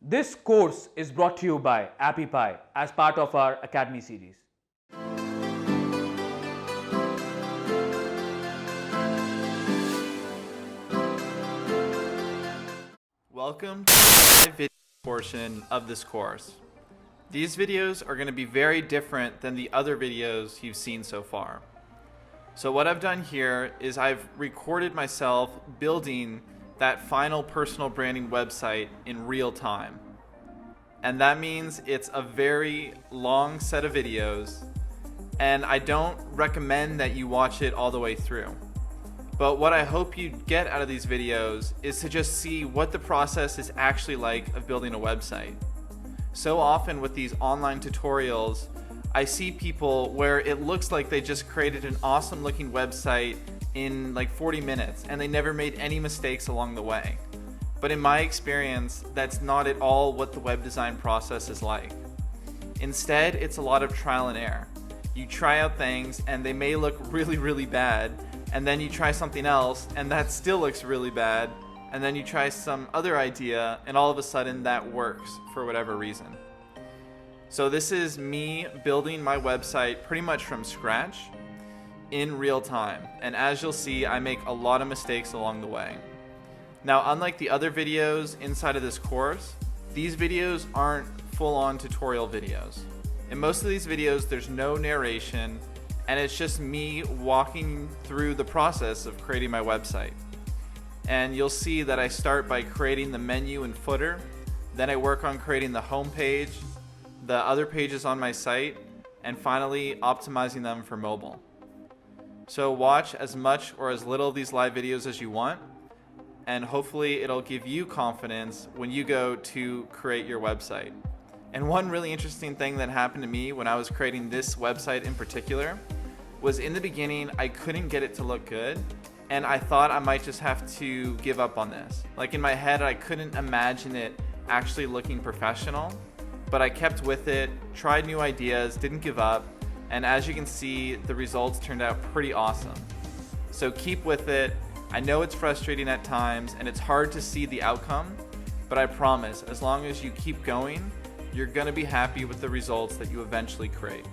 This course is brought to you by AppyPie as part of our Academy series. Welcome to the live video portion of this course. These videos are going to be very different than the other videos you've seen so far. So what I've done here is I've recorded myself building that final personal branding website in real time. And that means it's a very long set of videos, and I don't recommend that you watch it all the way through. But what I hope you get out of these videos is to just see what the process is actually like of building a website. So often with these online tutorials, I see people where it looks like they just created an awesome looking website in like 40 minutes and they never made any mistakes along the way. But in my experience, that's not at all what the web design process is like. Instead, it's a lot of trial and error. You try out things and they may look really bad, and then you try something else and that still looks really bad, and then you try some other idea and all of a sudden that works for whatever reason. So this is me building my website pretty much from scratch in real time, and as you'll see, I make a lot of mistakes along the way. Now, unlike the other videos inside of this course, these videos aren't full-on tutorial videos. In most of these videos, there's no narration, and it's just me walking through the process of creating my website. And you'll see that I start by creating the menu and footer, then I work on creating the home page, the other pages on my site, and finally optimizing them for mobile. So watch as much or as little of these live videos as you want, and hopefully it'll give you confidence when you go to create your website. And one really interesting thing that happened to me when I was creating this website in particular was in the beginning I couldn't get it to look good, and I thought I might just have to give up on this. Like in my head, I couldn't imagine it actually looking professional, but I kept with it, tried new ideas, didn't give up, and as you can see, the results turned out pretty awesome. So keep with it. I know it's frustrating at times and it's hard to see the outcome, but I promise, as long as you keep going, you're gonna be happy with the results that you eventually create.